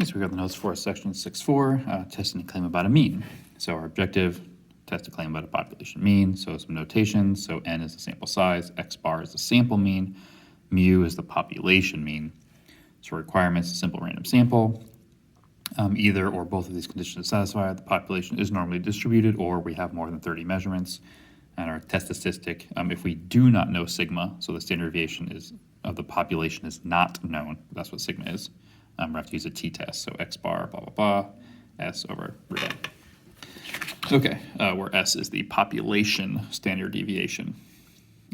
So we got the notes for section 6.4, testing a claim about a mean. So our objective, test a claim about a population mean. So some notations. So n is the sample size, x bar is the sample mean, mu is the population mean. So requirements, a simple random sample. Either or both of these conditions satisfied, the population is normally distributed, or we have more than 30 measurements. And our test statistic, if we do not know sigma, so the standard deviation of the population is not known, that's what sigma is, we have to use a t-test, so x bar, blah, blah, blah, s over root n. Okay, where s is the population standard deviation,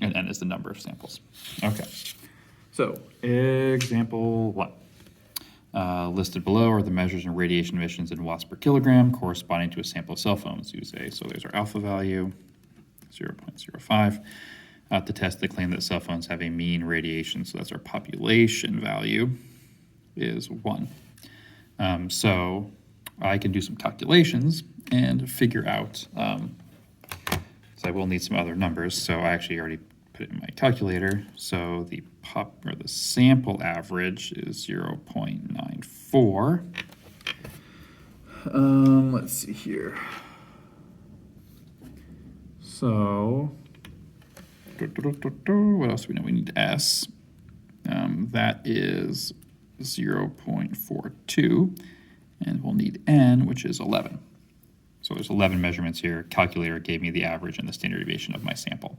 and n is the number of samples. Okay, so example 1. Listed below are the measures in radiation emissions in watts per kilogram corresponding to a sample of cell phones. Use A, so there's our alpha value, 0.05. To test the claim that cell phones have a mean radiation, so that's our population value, is 1. So I can do some calculations and figure out, so I will need some other numbers, so I actually already put it in my calculator. So the sample average is 0.94. Let's see here. So, what else do we know? We need S. That is 0.42, and we'll need N, which is 11. So there's 11 measurements here. Calculator gave me the average and the standard deviation of my sample.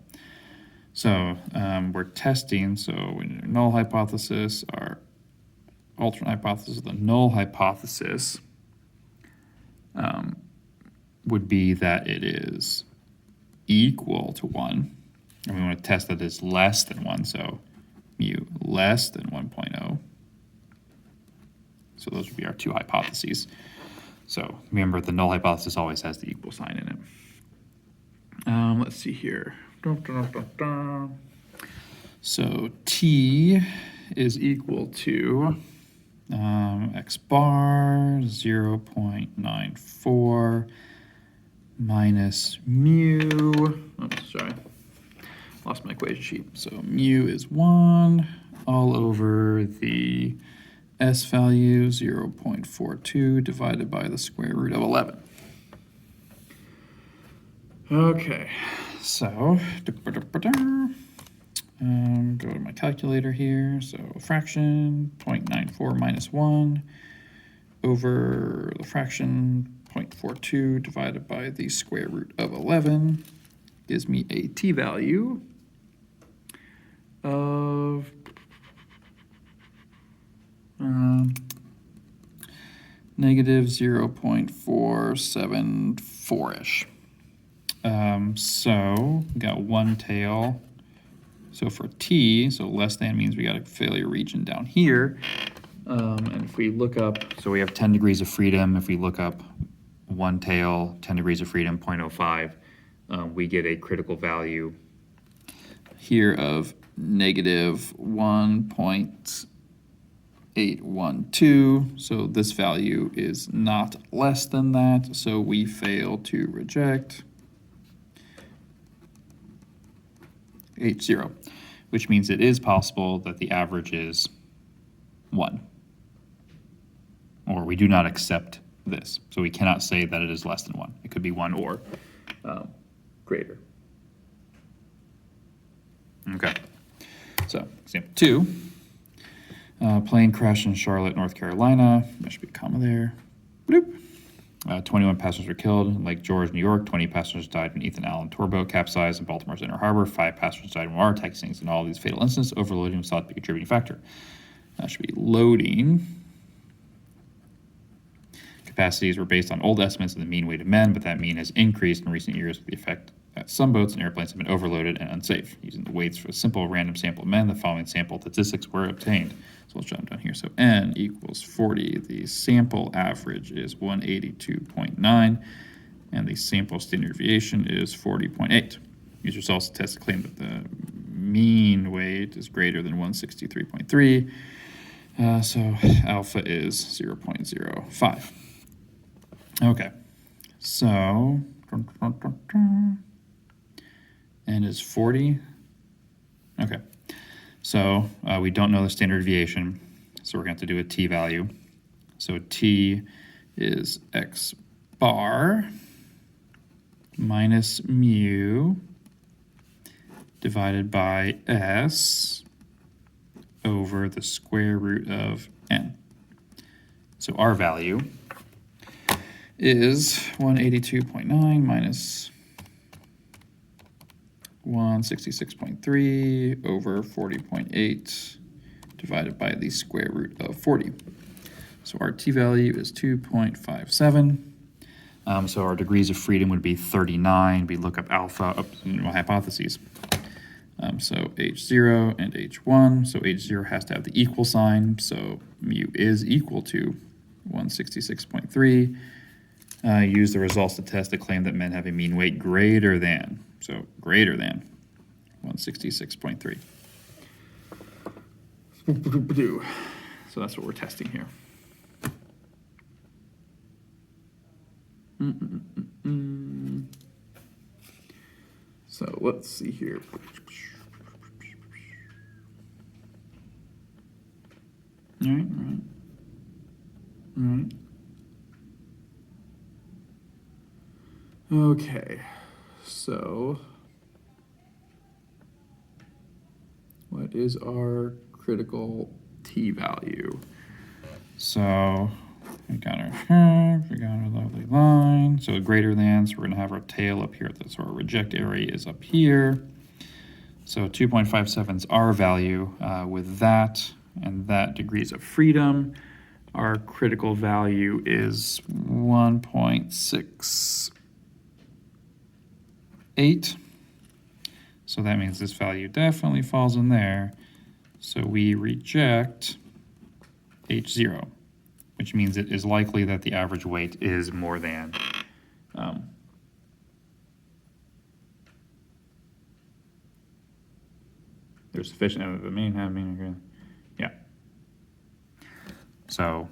So we're testing, so we need a null hypothesis, our alternate hypothesis. The null hypothesis would be that it is equal to 1, and we want to test that it's less than 1, so mu less than 1.0. So those would be our two hypotheses. So remember, the null hypothesis always has the equal sign in it. Let's see here. So T is equal to x bar 0.94 minus mu. Oops, sorry, lost my equation sheet. So mu is 1 all over the S value 0.42 divided by the square root of 11. Okay, so go to my calculator here. So fraction 0.94 minus 1 over the fraction 0.42 divided by the square root of 11 gives me a t-value of negative 0.474-ish. So we got one tail. So for t, so less than means we got a failure region down here. And if we look up, so we have 10 degrees of freedom. If we look up one tail, 10 degrees of freedom, 0.05, we get a critical value here of negative 1.812. So this value is not less than that. So we fail to reject H0, which means it is possible that the average is 1. Or we do not accept this. So we cannot say that it is less than 1. It could be 1 or greater. Okay. So example 2. Plane crash in Charlotte, North Carolina. There should be a comma there. Bloop. 21 passengers were killed in Lake George, New York. 20 passengers died when Ethan Allen tour boat capsized in Baltimore's Inner Harbor. 5 passengers died when water taxis. In all of these fatal incidents, overloading was thought to be a contributing factor. That should be loading. Capacities were based on old estimates of the mean weight of men, but that mean has increased in recent years with the effect that some boats and airplanes have been overloaded and unsafe. Using the weights for a simple random sample of men, the following sample statistics were obtained. So we'll jump down here. So n equals 40. The sample average is 182.9, and the sample standard deviation is 40.8. Use results to test the claim that the mean weight is greater than 163.3. So alpha is 0.05. Okay, so n is 40. Okay, so we don't know the standard deviation, so we're going to have to do a t-value. So T is X bar minus mu divided by S over the square root of N. So our value is 182.9 minus 166.3 over 40.8 divided by the square root of 40. So our t-value is 2.57. So our degrees of freedom would be 39. We look up alpha, hypotheses. So H0 and H1. So H0 has to have the equal sign. So mu is equal to 166.3. Use the results to test the claim that men have a mean weight greater than, so greater than 166.3. So that's what we're testing here. So let's see here. All right. Okay, so what is our critical t-value? So we got our curve, we got our lovely line, so greater than, so we're gonna have our tail up here, so our reject area is up here. So 2.57 is our value. With that and that degrees of freedom, our critical value is 1.68. So that means this value definitely falls in there. So we reject H0, which means it is likely that the average weight is more than there's sufficient of the mean have mean. Yeah. So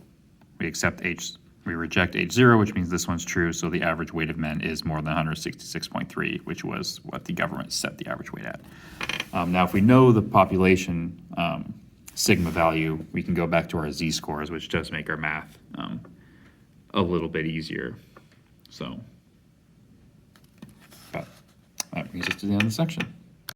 we accept we reject H0, which means this one's true. So the average weight of men is more than 166.3, which was what the government set the average weight at. Now, if we know the population sigma value, we can go back to our z-scores, which does make our math a little bit easier. So, but that brings us to the end of the section.